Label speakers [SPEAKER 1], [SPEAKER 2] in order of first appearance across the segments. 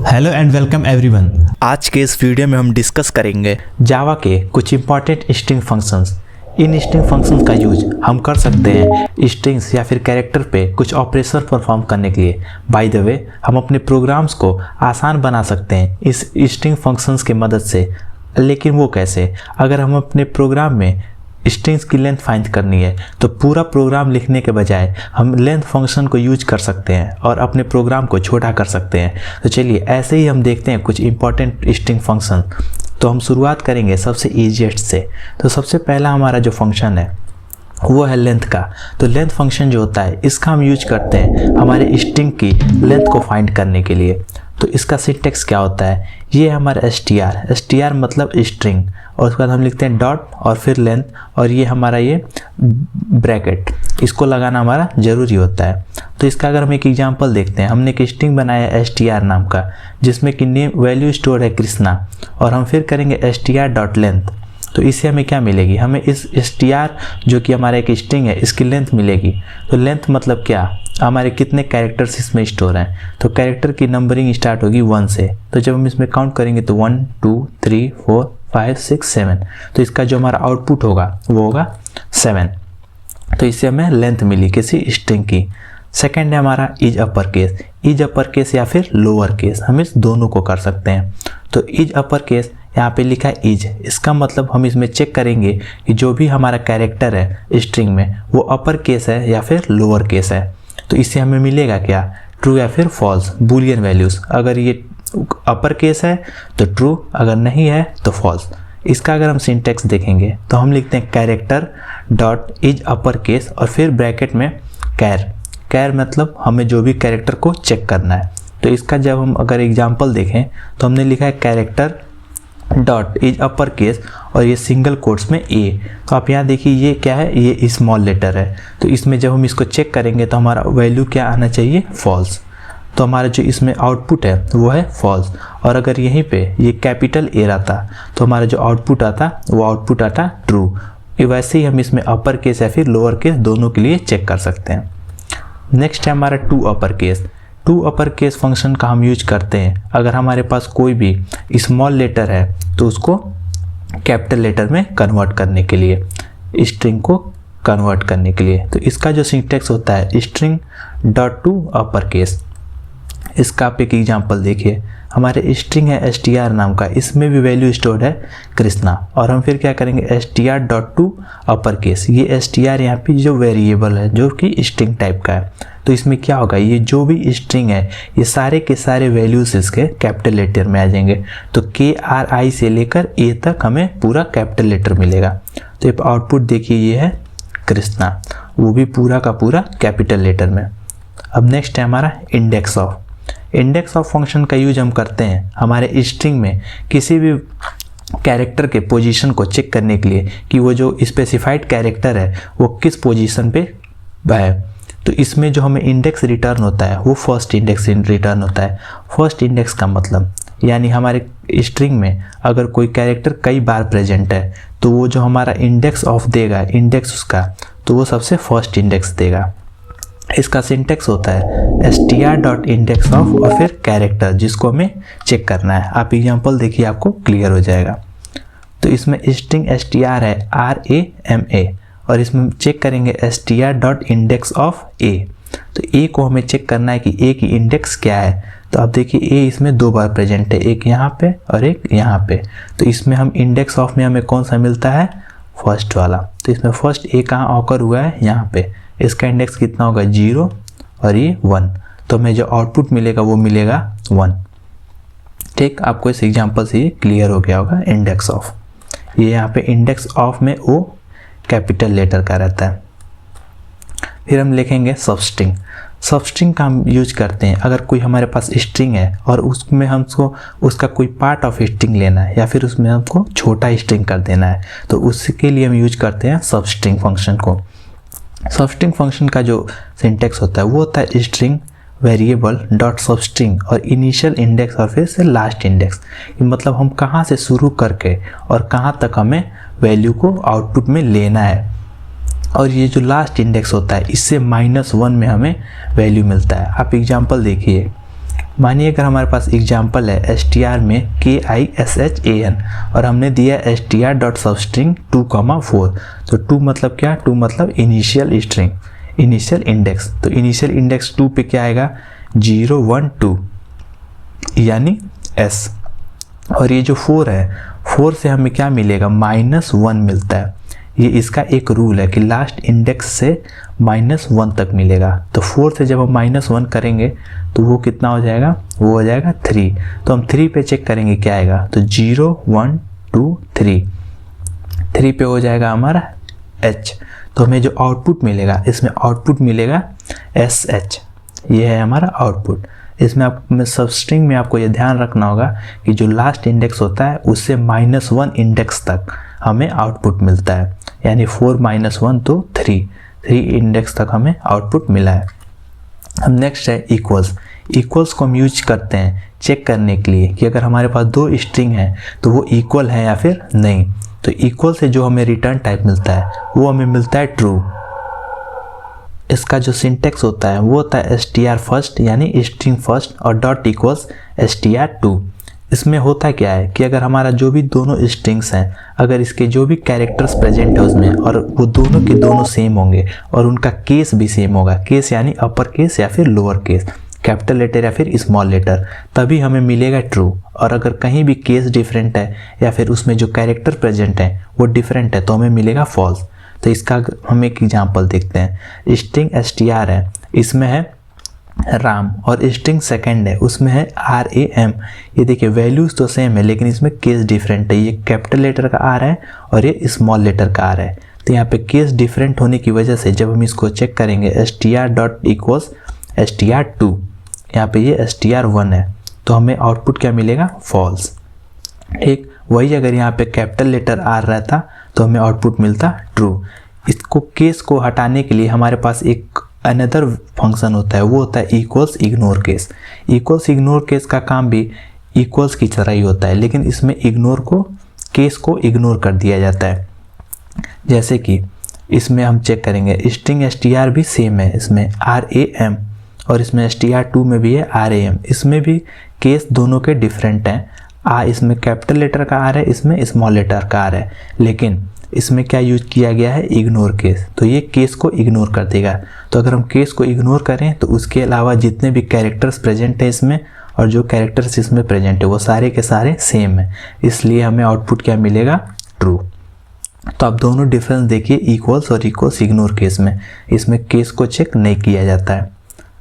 [SPEAKER 1] Hello and welcome everyone.
[SPEAKER 2] आज के इस वीडियो में हम डिस्कस करेंगे
[SPEAKER 1] जावा के कुछ important string functions. In string functions का यूज हम कर सकते हैं स्ट्रिंग्स या फिर कैरेक्टर पे कुछ ऑपरेशन परफॉर्म करने के लिए। बाय द वे, हम अपने प्रोग्राम्स को आसान बना सकते हैं इस स्ट्रिंग फंक्शंस की मदद से। लेकिन वो कैसे? अगर हम अपने प्रोग्राम में स्ट्रिंग्स की लेंथ फाइंड करनी है तो पूरा प्रोग्राम लिखने के बजाय हम लेंथ फंक्शन को यूज कर सकते हैं और अपने प्रोग्राम को छोटा कर सकते हैं। तो चलिए ऐसे ही हम देखते हैं कुछ इंपॉर्टेंट स्ट्रिंग फंक्शन। तो हम शुरुआत करेंगे सबसे ईजीएस्ट से। तो सबसे पहला हमारा जो फंक्शन है वो है लेंथ का। तो लेंथ फंक्शन जो होता है इसका हम यूज करते हैं हमारे स्ट्रिंग की लेंथ को फाइंड करने के लिए। तो इसका सिंटैक्स क्या होता है? ये है हमारा str मतलब स्ट्रिंग, और उसके बाद हम लिखते हैं डॉट और फिर लेंथ, और ये हमारा ये ब्रैकेट, इसको लगाना हमारा ज़रूरी होता है। तो इसका अगर हम एक एग्जांपल देखते हैं, हमने एक स्ट्रिंग बनाया है str नाम का, जिसमें कि नेम वैल्यू स्टोर है कृष्णा, और हम फिर करेंगे str डॉट लेंथ। तो इससे हमें क्या मिलेगी? हमें इस str जो कि हमारा एक स्ट्रिंग है इसकी लेंथ मिलेगी। तो लेंथ मतलब क्या? हमारे कितने कैरेक्टर्स इसमें स्टोर हैं। तो कैरेक्टर की नंबरिंग स्टार्ट होगी 1 से। तो जब हम इसमें काउंट करेंगे तो 1 2 3 4 5 6 7, तो इसका जो हमारा आउटपुट होगा वो होगा 7। तो इससे हमें लेंथ मिली किसी स्ट्रिंग की। सेकेंड है हमारा is upper case. Is upper case या फिर लोअर केस, हम इस दोनों को कर सकते हैं। तो इज अपर केस यहाँ पे लिखा है इज, इसका मतलब हम इसमें चेक करेंगे कि जो भी हमारा कैरेक्टर है स्ट्रिंग में वो अपर केस है या फिर लोअर केस है। तो इससे हमें मिलेगा क्या? ट्रू या फिर फॉल्स, बूलियन वैल्यूज। अगर ये अपर केस है तो ट्रू, अगर नहीं है तो फॉल्स। इसका अगर हम सिंटैक्स देखेंगे तो हम लिखते हैं character dot is upper case और फिर ब्रैकेट में कैर मतलब हमें जो भी कैरेक्टर को चेक करना है। तो इसका जब हम अगर एग्जांपल देखें तो हमने लिखा है character dot is upper case और ये सिंगल कोट्स में ए। तो आप यहाँ देखिए ये क्या है? ये स्मॉल लेटर है। तो इसमें जब हम इसको चेक करेंगे तो हमारा वैल्यू क्या आना चाहिए? फॉल्स। तो हमारा जो इसमें आउटपुट है वो है फॉल्स। और अगर यहीं पे ये कैपिटल ए रहता तो हमारा जो आउटपुट आता वो आउटपुट आता ट्रू। वैसे ही हम इसमें अपर केस या फिर लोअर केस दोनों के लिए चेक कर सकते हैं। नेक्स्ट है हमारा to upper case. To upper case function का हम यूज करते हैं अगर हमारे पास कोई भी स्मॉल लेटर है तो उसको कैपिटल लेटर में कन्वर्ट करने के लिए, स्ट्रिंग को कन्वर्ट करने के लिए। तो इसका जो सिंटैक्स होता है string dot to upper case. इसका आप एक एग्जांपल देखिए, हमारे स्ट्रिंग है str नाम का, इसमें भी वैल्यू स्टोर्ड है कृष्णा, और हम फिर क्या करेंगे str dot to upper case. ये str यहाँ पे जो वेरिएबल है जो कि स्ट्रिंग टाइप का है। तो इसमें क्या होगा? ये जो भी स्ट्रिंग है ये सारे के सारे वैल्यूज इसके कैपिटल लेटर में आ जाएंगे। तो KRI से लेकर A तक हमें पूरा कैपिटल लेटर मिलेगा। तो ये आउटपुट देखिए, ये है कृष्णा, वो भी पूरा का पूरा कैपिटल लेटर में। अब नेक्स्ट है हमारा index of. Index of function का यूज हम करते हैं हमारे स्ट्रिंग में किसी भी कैरेक्टर के पोजीशन को चेक करने के लिए कि वो जो स्पेसिफाइड कैरेक्टर है वो किस पोजीशन पे है। तो इसमें जो हमें इंडेक्स रिटर्न होता है वो फर्स्ट इंडेक्स रिटर्न होता है। फर्स्ट इंडेक्स का मतलब यानी हमारे स्ट्रिंग में अगर कोई कैरेक्टर कई बार प्रेजेंट है तो वो जो हमारा इंडेक्स ऑफ देगा, इंडेक्स उसका, तो वो सबसे फर्स्ट इंडेक्स देगा। इसका सिंटैक्स होता है str डॉट इंडेक्स ऑफ और फिर कैरेक्टर जिसको हमें चेक करना है। आप एग्जांपल देखिए, आपको क्लियर हो जाएगा। तो इसमें स्ट्रिंग str है RAMA, और इसमें चेक करेंगे str dot index of a। तो a को हमें चेक करना है कि a की इंडेक्स क्या है। तो आप देखिए a इसमें 2 बार प्रेजेंट है, एक यहाँ पे और एक यहाँ पे। तो इसमें हम इंडेक्स ऑफ में हमें कौन सा मिलता है? फर्स्ट वाला। तो इसमें फर्स्ट a कहाँ ऑकर हुआ है? यहाँ पे। इसका इंडेक्स कितना होगा? 0 और ये 1। तो हमें जो आउटपुट मिलेगा वो मिलेगा 1। ठीक, आपको इस एग्जांपल से ये क्लियर हो गया होगा इंडेक्स ऑफ। ये यहाँ पे इंडेक्स ऑफ में ओ कैपिटल लेटर का रहता है। फिर हम लिखेंगे सबस्ट्रिंग। सबस्ट्रिंग का हम यूज करते हैं अगर कोई हमारे पास स्ट्रिंग है और उसमें हमको उसका कोई पार्ट ऑफ स्ट्रिंग लेना है या फिर उसमें हमको छोटा स्ट्रिंग कर देना है, तो उसके लिए हम यूज करते हैं सबस्ट्रिंग फंक्शन को। सबस्ट्रिंग फंक्शन का जो सिंटैक्स होता है वो होता है स्ट्रिंग वेरिएबल डॉट सबस्ट्रिंग और इनिशियल इंडेक्स और फिर से लास्ट इंडेक्स। मतलब हम कहाँ से शुरू करके और कहाँ तक हमें वैल्यू को आउटपुट में लेना है। और ये जो लास्ट इंडेक्स होता है इससे -1 में हमें वैल्यू मिलता है। आप एग्जांपल देखिए, मानिए अगर हमारे पास एग्जाम्पल है str में KISHAN और हमने दिया str.substring 2,4, तो 2 मतलब क्या, 2 मतलब इनिशियल स्ट्रिंग, इनिशियल इंडेक्स। तो इनिशियल इंडेक्स 2 पे क्या आएगा, 0 1 2 यानी S। और ये जो 4 है, 4 से हमें क्या मिलेगा, -1 मिलता है। ये इसका एक रूल है कि लास्ट इंडेक्स से -1 तक मिलेगा। तो 4 से जब हम -1 करेंगे तो वो कितना हो जाएगा, वो हो जाएगा 3। तो हम 3 पे चेक करेंगे क्या आएगा, तो 0 1 2 3, 3 पे हो जाएगा हमारा H। तो हमें जो आउटपुट मिलेगा, इसमें आउटपुट मिलेगा SH, ये है हमारा आउटपुट। इसमें में सबस्ट्रिंग में आपको ये ध्यान रखना होगा कि जो लास्ट इंडेक्स होता है उससे -1 इंडेक्स तक हमें आउटपुट मिलता है, यानी 4 -1 तो 3 इंडेक्स तक हमें आउटपुट मिला है। अब नेक्स्ट है इक्वल्स। इक्वल्स को हम यूज करते हैं चेक करने के लिए कि अगर हमारे पास 2 स्ट्रिंग है तो वो इक्वल है या फिर नहीं। तो इक्वल से जो हमें रिटर्न टाइप मिलता है वो हमें मिलता है ट्रू। इसका जो सिंटेक्स होता है वो होता है str फर्स्ट यानी स्ट्रिंग फर्स्ट और डॉट इक्वल्स str2। इसमें होता क्या है कि अगर हमारा जो भी दोनों स्ट्रिंग्स हैं, अगर इसके जो भी कैरेक्टर्स प्रेजेंट है उसमें और वो दोनों के दोनों सेम होंगे और उनका केस भी सेम होगा, केस यानी अपर केस या फिर लोअर केस, कैपिटल लेटर या फिर स्मॉल लेटर, तभी हमें मिलेगा ट्रू। और अगर कहीं भी केस डिफरेंट है या फिर उसमें जो कैरेक्टर प्रेजेंट है वो डिफरेंट है तो हमें मिलेगा फॉल्स। तो इसका हम एक एग्जांपल देखते हैं। स्ट्रिंग str है, इसमें है राम, और स्ट्रिंग सेकंड है उसमें है RAM। ये देखिए वैल्यूज तो सेम है लेकिन इसमें केस डिफरेंट है, ये कैपिटल लेटर का R है और ये स्मॉल लेटर का R है। तो यहाँ पे केस डिफरेंट होने की वजह से जब हम इसको चेक करेंगे str.equals str2, यहाँ पे ये str1 है तो हमें आउटपुट क्या मिलेगा, फॉल्स। ठीक वही अगर यहाँ पे कैपिटल लेटर R रहता तो हमें आउटपुट मिलता ट्रू। इसको केस को हटाने के लिए हमारे पास एक अनदर फंक्शन होता है, वो होता है equals ignore case. Equals ignore case का काम भी इक्वल्स की तरह ही होता है, लेकिन इसमें इग्नोर को, केस को इग्नोर कर दिया जाता है। जैसे कि इसमें हम चेक करेंगे स्ट्रिंग str भी सेम है, इसमें RAM और इसमें str2 में भी है RAM। इसमें भी केस दोनों के डिफरेंट हैं। इसमें कैपिटल लेटर का R है, इसमें स्मॉल लेटर का R है, लेकिन इसमें क्या यूज किया गया है, इग्नोर केस। तो ये केस को इग्नोर कर देगा। तो अगर हम केस को इग्नोर करें तो उसके अलावा जितने भी कैरेक्टर्स प्रेजेंट है इसमें और जो कैरेक्टर्स इसमें प्रेजेंट है वो सारे के सारे सेम है, इसलिए हमें आउटपुट क्या मिलेगा, ट्रू। तो आप दोनों डिफरेंस देखिए, इक्वल्स और इक्वल्स इग्नोर केस में, इसमें केस को चेक नहीं किया जाता है।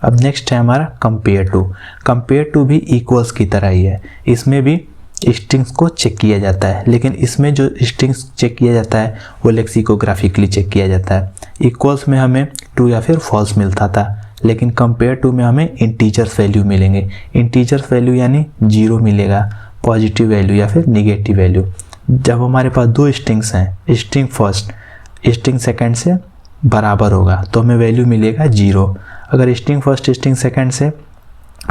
[SPEAKER 1] अब नेक्स्ट है हमारा कंपेयर टू। कंपेयर टू भी इक्वल्स की तरह ही है, इसमें भी स्ट्रिंग्स को चेक किया जाता है, लेकिन इसमें जो स्ट्रिंग्स चेक किया जाता है वो लेक्सिकोग्राफिकली चेक किया जाता है। इक्वल्स में हमें ट्रू या फिर फॉल्स मिलता था, लेकिन कंपेयर टू में हमें इंटीजर्स वैल्यू मिलेंगे। इंटीजर्स वैल्यू यानी 0 मिलेगा, पॉजिटिव वैल्यू या फिर निगेटिव वैल्यू। जब हमारे पास 2 स्ट्रिंग्स हैं, स्ट्रिंग फर्स्ट स्ट्रिंग सेकंड से बराबर होगा तो हमें वैल्यू मिलेगा 0। अगर स्ट्रिंग फर्स्ट स्ट्रिंग सेकंड से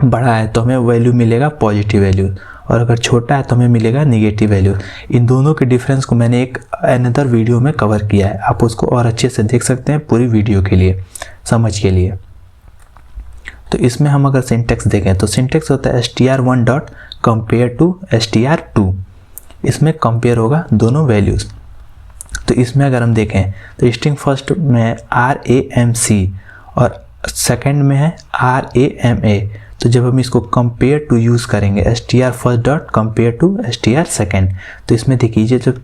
[SPEAKER 1] बड़ा है तो हमें वैल्यू मिलेगा पॉजिटिव वैल्यू, और अगर छोटा है तो हमें मिलेगा निगेटिव वैल्यू। इन दोनों के डिफरेंस को मैंने एक अनदर वीडियो में कवर किया है, आप उसको और अच्छे से देख सकते हैं पूरी वीडियो के लिए, समझ के लिए। तो इसमें हम अगर सिंटेक्स देखें तो सिंटेक्स होता है str1 dot compare to str2। इसमें कंपेयर होगा दोनों वैल्यूज़। तो इसमें अगर हम देखें तो स्ट्रिंग फर्स्ट में RAMC और सेकंड में है RAMA। तो जब हम इसको कंपेयर टू यूज़ करेंगे str first dot compare to str second, तो इसमें देखिए जब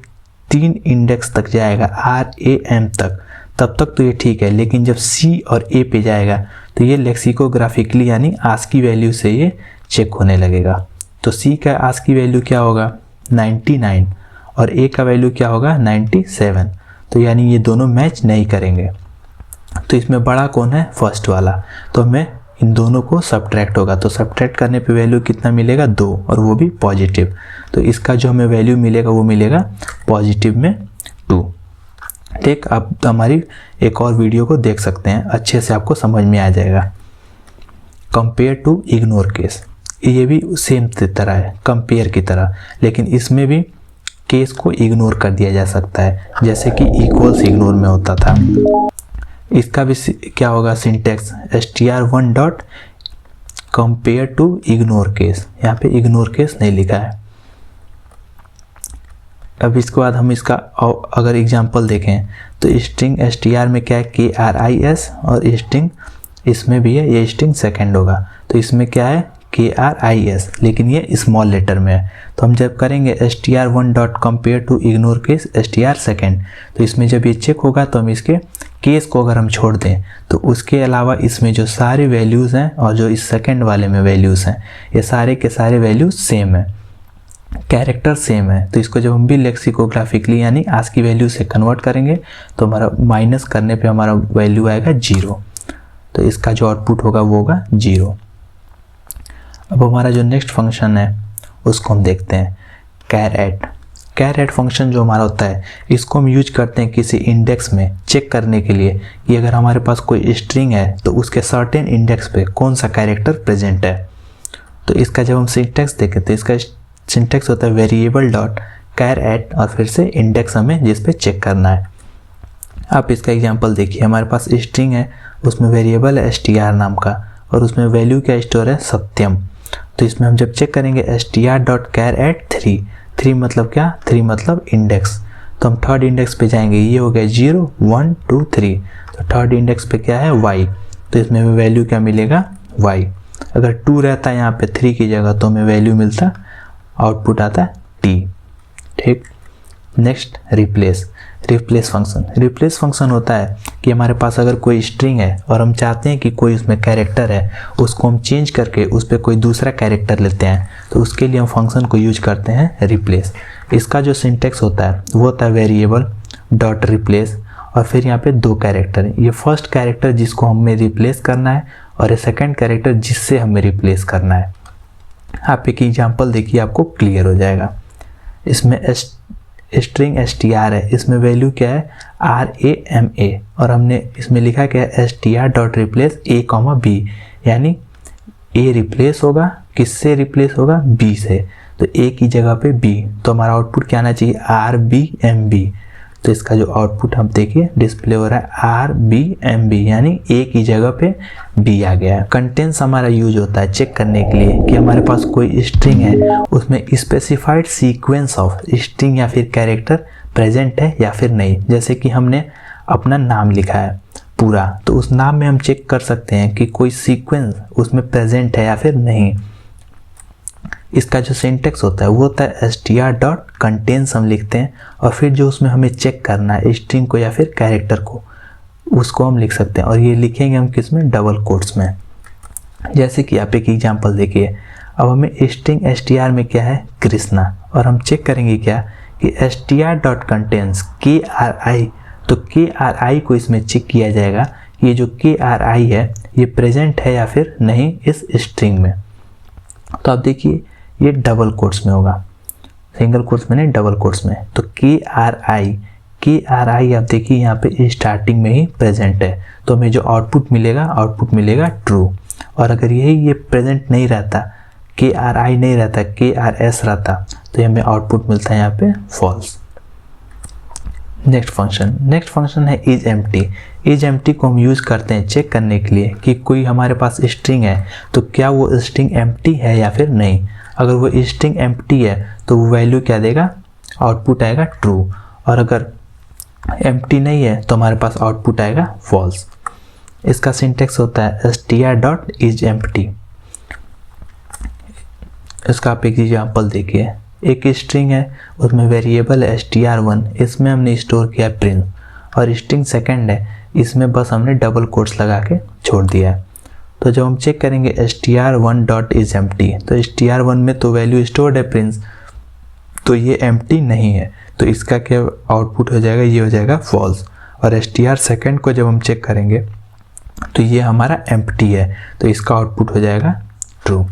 [SPEAKER 1] 3 इंडेक्स तक जाएगा RAM तक तब तक तो ये ठीक है, लेकिन जब C और A पे जाएगा तो ये लेक्सिकोग्राफिकली यानी आस्की वैल्यू से ये चेक होने लगेगा। तो C का आस्की वैल्यू क्या होगा, 99, और A का वैल्यू क्या होगा, 97। तो यानी ये दोनों मैच नहीं करेंगे। तो इसमें बड़ा कौन है, फर्स्ट वाला। तो हमें इन दोनों को सब्ट्रैक्ट होगा, तो सब्ट्रैक्ट करने पे वैल्यू कितना मिलेगा, 2, और वो भी पॉजिटिव। तो इसका जो हमें वैल्यू मिलेगा वो मिलेगा पॉजिटिव में 2। ठीक, आप हमारी एक और वीडियो को देख सकते हैं, अच्छे से आपको समझ में आ जाएगा। कंपेयर टू इग्नोर केस, ये भी सेम तरह है कंपेयर की तरह, लेकिन इसमें भी केस को इग्नोर कर दिया जा सकता है, जैसे कि इक्वल्स इग्नोर में होता था। इसका भी क्या होगा syntax, str1 dot compare to ignore case, यहाँ पे इग्नोर केस नहीं लिखा है। अब इसके बाद हम इसका अगर एग्जांपल देखें तो स्ट्रिंग str में क्या है KRIS, और स्ट्रिंग इसमें भी है, ये स्ट्रिंग सेकंड होगा तो इसमें क्या है KRIS, लेकिन ये स्मॉल लेटर में है। तो हम जब करेंगे str1 dot compare to ignore case str second, तो इसमें जब ये चेक होगा तो हम इसके केस को अगर हम छोड़ दें तो उसके अलावा इसमें जो सारे वैल्यूज़ हैं और जो इस सेकंड वाले में वैल्यूज़ हैं ये सारे के सारे वैल्यूज सेम है, कैरेक्टर सेम है। तो इसको जब हम भी लेक्सिकोग्राफिकली यानी आज की वैल्यू से कन्वर्ट करेंगे तो हमारा माइनस करने पे हमारा वैल्यू आएगा 0, तो इसका जो आउटपुट होगा वो होगा 0। अब हमारा जो नेक्स्ट फंक्शन है उसको हम देखते हैं कैर एट फंक्शन जो हमारा होता है इसको हम यूज करते हैं किसी इंडेक्स में चेक करने के लिए कि अगर हमारे पास कोई स्ट्रिंग है तो उसके सर्टेन इंडेक्स पे कौन सा कैरेक्टर प्रेजेंट है। तो इसका जब हम सिंटैक्स देखें तो इसका सिंटैक्स होता है वेरिएबल डॉट कैर एट और फिर से इंडेक्स हमें जिस पे चेक करना है। आप इसका एग्जांपल देखिए, हमारे पास स्ट्रिंग है उसमें वेरिएबल है str नाम का और उसमें वैल्यू क्या स्टोर है सत्यम। तो इसमें हम जब चेक करेंगे str डॉट कैर एट 3 मतलब क्या, 3 मतलब इंडेक्स, तो हम थर्ड इंडेक्स पे जाएंगे, ये हो गया 0 1 2 3, तो थर्ड इंडेक्स पे क्या है y, तो इसमें हमें वैल्यू क्या मिलेगा y। अगर 2 रहता है यहाँ पे 3 की जगह तो हमें वैल्यू मिलता, आउटपुट आता है t। ठीक, नेक्स्ट रिप्लेस फंक्शन होता है कि हमारे पास अगर कोई स्ट्रिंग है और हम चाहते हैं कि कोई उसमें कैरेक्टर है उसको हम चेंज करके उस पर कोई दूसरा कैरेक्टर लेते हैं, तो उसके लिए हम फंक्शन को यूज करते हैं रिप्लेस। इसका जो सिंटैक्स होता है वो होता है वेरिएबल डॉट रिप्लेस और फिर यहाँ पे 2 कैरेक्टर, ये फर्स्ट कैरेक्टर जिसको हमें रिप्लेस करना है और ये सेकेंड कैरेक्टर जिससे हमें रिप्लेस करना है। आप एक एग्जाम्पल देखिए आपको क्लियर हो जाएगा। इसमें स्ट्रिंग str है, इसमें वैल्यू क्या है RAMA और हमने इसमें लिखा क्या है str dot replace a, b, यानी a रिप्लेस होगा किससे रिप्लेस होगा b से, तो a की जगह पे b, तो हमारा आउटपुट क्या आना चाहिए RBMB। तो इसका जो आउटपुट हम देखिए डिस्प्ले हो रहा है RBMB यानी a की जगह पे b आ गया है। कंटेंट्स हमारा यूज होता है चेक करने के लिए कि हमारे पास कोई स्ट्रिंग है उसमें स्पेसिफाइड सीक्वेंस ऑफ स्ट्रिंग या फिर कैरेक्टर प्रेजेंट है या फिर नहीं। जैसे कि हमने अपना नाम लिखा है पूरा, तो उस नाम में हम चेक कर सकते हैं कि कोई सीक्वेंस उसमें प्रेजेंट है या फिर नहीं। इसका जो सिंटैक्स होता है वो होता है str डॉट कंटेंट्स हम लिखते हैं और फिर जो उसमें हमें चेक करना है स्ट्रिंग को या फिर कैरेक्टर को उसको हम लिख सकते हैं, और ये लिखेंगे हम किस में, डबल कोट्स में। जैसे कि आप एक एग्जांपल देखिए, अब हमें स्ट्रिंग str में क्या है कृष्णा, और हम चेक करेंगे क्या कि str डॉट कंटेंट्स KRI, तो KRI को इसमें चेक किया जाएगा ये जो KRI है ये प्रेजेंट है या फिर नहीं इस स्ट्रिंग में। तो आप देखिए ये डबल कोट्स में होगा, सिंगल कोट्स में नहीं डबल कोट्स में। तो KRI आप देखिए यहाँ पे स्टार्टिंग में ही प्रेजेंट है, तो हमें जो आउटपुट मिलेगा ट्रू। और अगर ये प्रेजेंट नहीं रहता, KRI नहीं रहता, KRS रहता, तो हमें आउटपुट मिलता है यहाँ पे फॉल्स। नेक्स्ट फंक्शन है इज एम्प्टी को हम यूज़ करते हैं चेक करने के लिए कि कोई हमारे पास स्ट्रिंग है तो क्या वो स्ट्रिंग एम्प्टी है या फिर नहीं। अगर वो स्ट्रिंग एम्प्टी है तो वो वैल्यू क्या देगा, आउटपुट आएगा ट्रू, और अगर एम्प्टी नहीं है तो हमारे पास आउटपुट आएगा फॉल्स। इसका सिंटैक्स होता है str डॉट इज एम्प्टी। इसका आप एक एग्जांपल देखिए, एक स्ट्रिंग है उसमें वेरिएबल है str1, इसमें हमने स्टोर किया प्रिंस, और स्ट्रिंग सेकंड है इसमें बस हमने डबल कोट्स लगा के छोड़ दिया है। तो जब हम चेक करेंगे str1 डॉट इज एम्प्टी, तो str1 में तो वैल्यू स्टोर्ड है प्रिंस, तो ये एम्प्टी नहीं है, तो इसका क्या आउटपुट हो जाएगा, ये हो जाएगा फॉल्स। और str सेकंड को जब हम चेक करेंगे तो ये हमारा एम्प्टी है, तो इसका आउटपुट हो जाएगा ट्रू।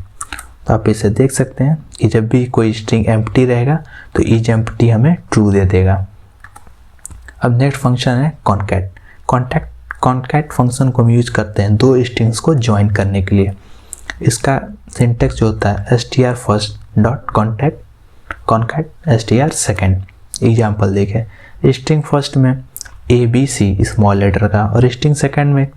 [SPEAKER 1] तो आप इसे देख सकते हैं कि जब भी कोई स्ट्रिंग एम्प्टी रहेगा तो इज एम्प्टी हमें ट्रू दे देगा। अब नेक्स्ट फंक्शन है कॉन्कैट फंक्शन को हम यूज करते हैं 2 स्ट्रिंग्स को ज्वाइन करने के लिए। इसका सिंटैक्स जो होता है str first dot concat str second. Example देखें, स्ट्रिंग फर्स्ट में ABC स्मॉल लेटर का और स्ट्रिंग सेकंड में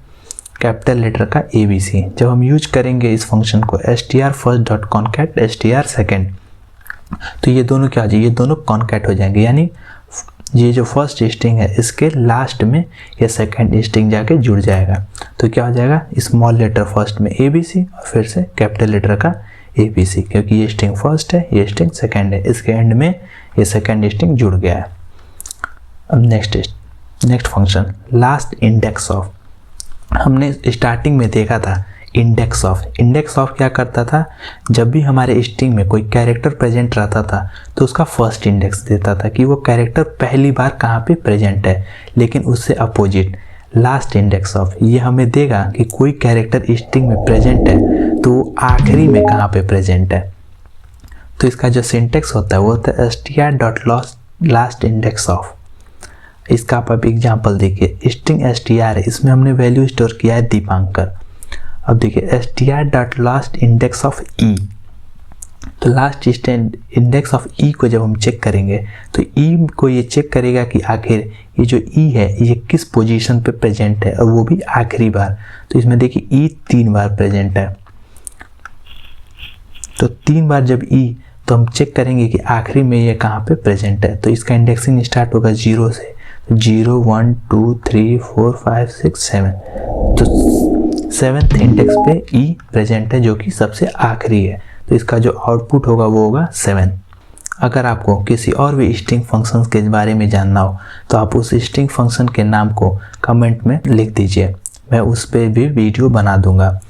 [SPEAKER 1] कैपिटल लेटर का ABC। जब हम यूज करेंगे इस फंक्शन को str first dot concat str second, तो ये दोनों क्या हो जाएंगे, ये दोनों कॉन्कैट हो जाएंगे, यानी ये जो फर्स्ट स्ट्रिंग है इसके लास्ट में ये सेकेंड स्ट्रिंग जाके जुड़ जाएगा। तो क्या हो जाएगा, स्मॉल लेटर फर्स्ट में ABC और फिर से कैपिटल लेटर का ABC, क्योंकि ये स्ट्रिंग फर्स्ट है, ये स्ट्रिंग सेकेंड है, इसके एंड में ये सेकेंड स्ट्रिंग जुड़ गया है। अब next function last index of. हमने स्टार्टिंग में देखा था इंडेक्स ऑफ क्या करता था, जब भी हमारे स्ट्रिंग में कोई कैरेक्टर प्रेजेंट रहता था तो उसका फर्स्ट इंडेक्स देता था कि वो कैरेक्टर पहली बार कहाँ पे प्रेजेंट है। लेकिन उससे अपोजिट लास्ट इंडेक्स ऑफ ये हमें देगा कि कोई कैरेक्टर स्ट्रिंग में प्रेजेंट है तो वो आखिरी में कहाँ पे प्रेजेंट है। तो इसका जो सिंटेक्स होता है वो होता है str.last index of। इसका आप अभी एग्जाम्पल देखिए, स्ट्रिंग str है, इसमें हमने वैल्यू स्टोर किया है दीपांकर। अब देखिए str.last index of e, तो लास्ट इंडेक्स ऑफ ई को जब हम चेक करेंगे तो ई को ये चेक करेगा कि आखिर ये जो ई है ये किस पोजीशन पे प्रेजेंट है, और वो भी आखिरी बार। तो इसमें देखिए ई 3 बार प्रेजेंट है, तो 3 बार जब ई, तो हम चेक करेंगे कि आखिरी में ये कहाँ पे प्रेजेंट है। तो इसका इंडेक्सिंग स्टार्ट होगा 0 से, 0 1 2 3 4 5 6 7, तो 7th इंडेक्स पे ई प्रेजेंट है जो कि सबसे आखिरी है। तो इसका जो आउटपुट होगा वो होगा 7। अगर आपको किसी और भी स्ट्रिंग फंक्शंस के बारे में जानना हो तो आप उस स्ट्रिंग फंक्शन के नाम को कमेंट में लिख दीजिए, मैं उस पर भी वीडियो बना दूंगा।